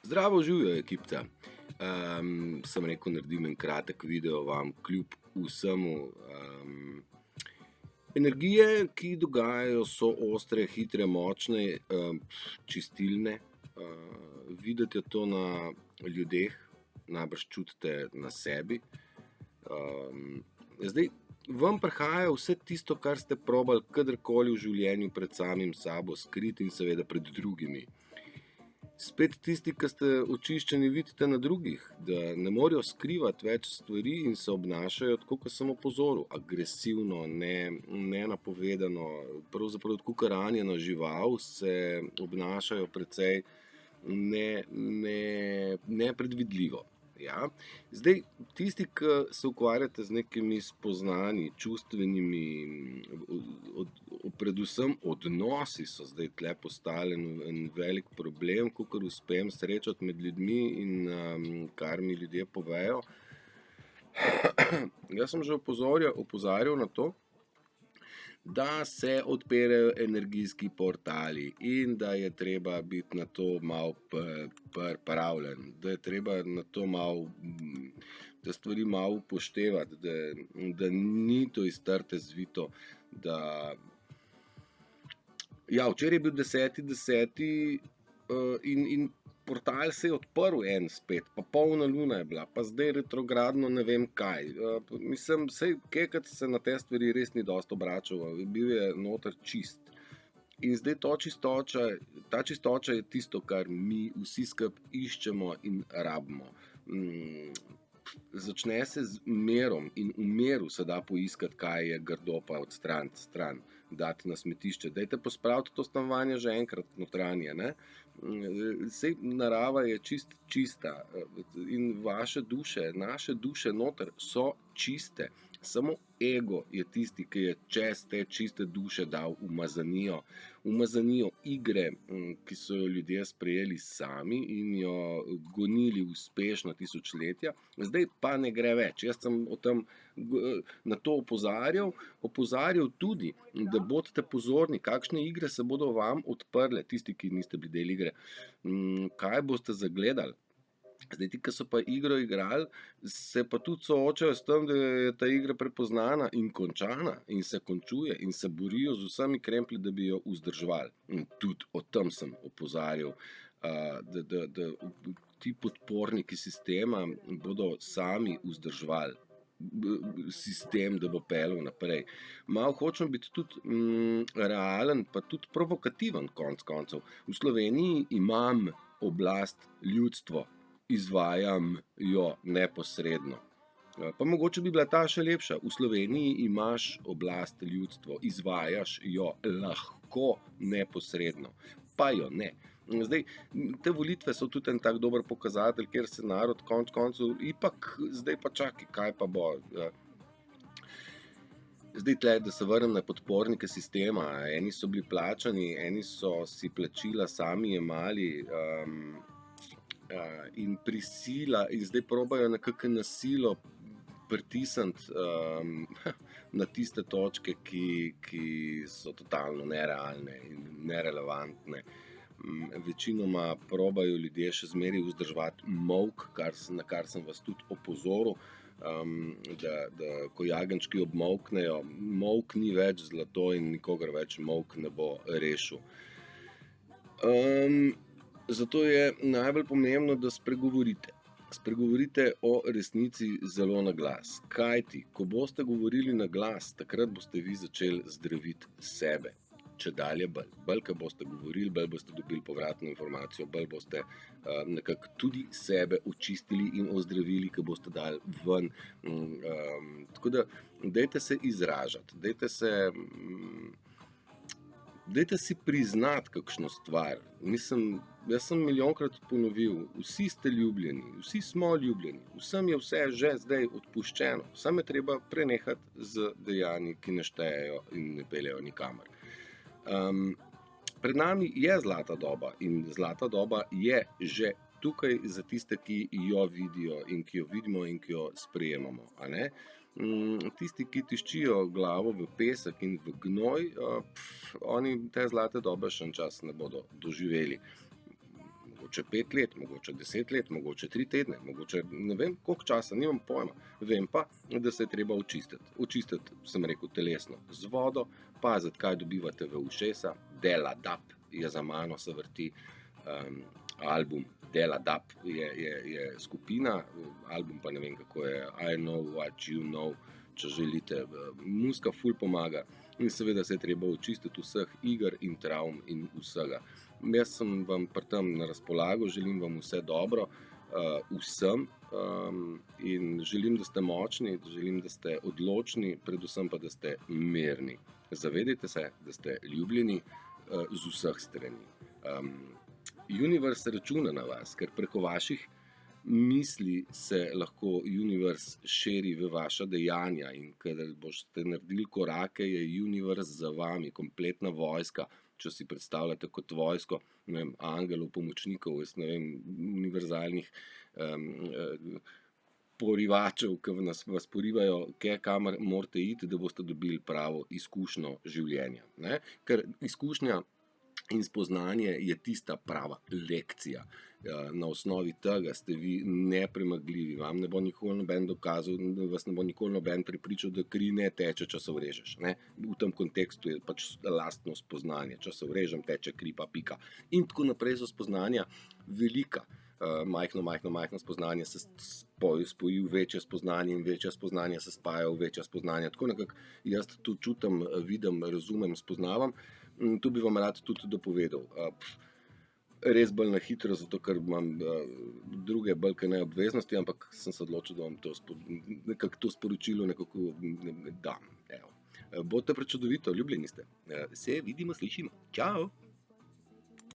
Zdravo, živijo, ekipca. Sem rekel, naredim en kratek video vam kljub vsemu. Energije, ki dogajajo, so ostre, hitre, močne, čistilne. Vidite to na ljudeh, najbrž čutite na sebi. Zdaj, vam prihaja vse tisto, kar ste probali kadarkoli v življenju pred samim sabo skriti in seveda pred drugimi. Spet tisti, ki ste očiščeni, vidite na drugih, da ne morejo skrivati več stvari in se obnašajo tako, kot sem opozoril, agresivno, nenapovedano, pravzaprav tako kot ranjena žival, se obnašajo precej nepredvidljivo. Ja. Zdaj, tisti, ki se ukvarjate z nekimi spoznanji, čustvenimi, predvsem odnosi so zdaj tle postali en velik problem, kakor uspem srečati med ljudmi in kar mi ljudje povejo. Jaz sem že opozarjal na to, da se odpirajo energijski portali in da je treba biti na to malo pripravljen, da je treba na to malo, da stvari malo upoštevati, da ni to iz trte zvito, da... Ja, včeraj je bil 10.10. in portal se je odprl en spet, pa polna luna je bila, pa zdaj retrogradno ne vem kaj. Mislim, sej kekec se na te stvari res ni dosti obračal, bil je noter čist. In zdaj ta čistoča je tisto, kar mi vsi skupaj iščemo in rabimo. Začne se z mirom in v miru se da poiskati, kaj je grdo pa odstraniti stran, dati na smetišče. Dajte pospraviti to stanovanje že enkrat notranje, ne? Sej narava je čista in vaše duše, naše duše noter so čiste. Samo ego je tisti, ki je čez te čiste duše dal umazanijo igre, ki so jo ljudje sprejeli sami in jo gonili uspešno tisočletja. Zdaj pa ne gre več. Jaz sem na to opozarjal tudi, da bodite pozorni, kakšne igre se bodo vam odprle, tisti, ki niste bili del igre, kaj boste zagledali. Zdaj, ti, ki so pa igro igrali, se pa tudi soočajo s tem, da je ta igra prepoznana in končana in se končuje in se borijo z vsemi kremplji, da bi jo vzdrževali. In tudi o tem sem opozarjal, da ti podporniki sistema bodo sami vzdrževali sistem, da bo pelel naprej. Malo hočem biti tudi realen, pa tudi provokativen konec koncev. V Sloveniji imam oblast ljudstvo, izvajam jo neposredno. Pa mogoče bi bila ta še lepša. V Sloveniji imaš oblast ljudstvo, izvajaš jo lahko neposredno, pa jo ne. Zdaj, te volitve so tudi en tak dober pokazatelj, kjer se narod konec koncev, ipak zdaj pa čakaj, kaj pa bo. Zdaj tle, da se vrnem na podpornike sistema, eni so bili plačani, eni so si plačila sami jemali, in prisila in zdaj probajo nekako nasilo pritisniti na tiste točke, ki so totalno nerealne in nerelevantne. Večinoma probajo ljudje še zmeraj vzdrževati molk, na kar sem vas tudi opozoril, da ko jagenjčki obmolknejo, molk ni več zlato in nikogar več molk ne bo rešil. Zato je najbolj pomembno, da spregovorite. Spregovorite o resnici zelo na glas. Kajti, ko boste govorili na glas, takrat boste vi začeli zdraviti sebe. Če dalje bolj. Bolj, ko boste govorili, bolj boste dobili povratno informacijo, bolj boste nekako tudi sebe očistili in ozdravili, ko boste dali ven. Tako da, dajte se izražati, dajte si priznati kakšno stvar. Mislim, jaz sem milijonkrat ponovil, vsi ste ljubljeni, vsi smo ljubljeni, vsem je vse že zdaj odpuščeno, samo je treba prenehati z dejanji, ki ne štejejo in ne peljejo nikamor. Pred nami je zlata doba in zlata doba je že tukaj za tiste, ki jo vidijo in ki jo vidimo in ki jo sprejemamo, a ne? Tisti, ki tiščijo glavo v pesek in v gnoj, oni te zlate dobe še en čas ne bodo doživeli. mogoče 5 let, mogoče 10 let, mogoče 3 tedne, mogoče ne vem koliko časa, nimam pojma. Vem pa, da se je treba očistiti. Očistiti, sem rekel, telesno z vodo, paziti, kaj dobivate v ušesa. Della Dap je za mano, se vrti album. Della Dap je skupina, album pa ne vem kako je, I Know What You Know, če želite. Muzika ful pomaga in seveda se je treba očistiti vseh iger in travm in vsega. Jaz sem vam pri tem na razpolago, želim vam vse dobro, vsem, in želim, da ste močni, želim, da ste odločni, predvsem pa, da ste mirni. Zavedajte se, da ste ljubljeni z vseh strani. Univerz računa na vas, ker preko vaših misli se lahko univerz širi v vaša dejanja in kadar boste naredili korake, je univerz za vami, kompletna vojska, če si predstavljate kot vojsko, ne vem, angelov, pomočnikov, jaz ne vem, univerzalnih porivačev, ki vas porivajo, kamor morate iti, da boste dobili pravo izkušnjo življenja, ne? Ker izkušnja in spoznanje je tista prava lekcija. Na osnovi tega ste vi nepremagljivi, vam ne bo nikoli noben dokazal, vas ne bo nikoli noben prepričal, da kri ne teče, če se vrežeš, ne? V tem kontekstu je pač lastno spoznanje, če se vrežem, teče kri pa pika. In tako naprej so spoznanja velika. Majhno spoznanje se spoji v večje spoznanje in večje spoznanje se spaja v večje spoznanje. Tako nekako jaz to čutim, vidim, razumem, spoznavam. Tu bi vam rad tudi dopovedal. Res bolj na hitro, zato ker imam druge bolj kaj ne obveznosti, ampak sem se odločil, da vam to sporočilo nekako dam. Evo. Bodite prečudovito, ljubljeni ste. Se vidimo, slišimo. Čau!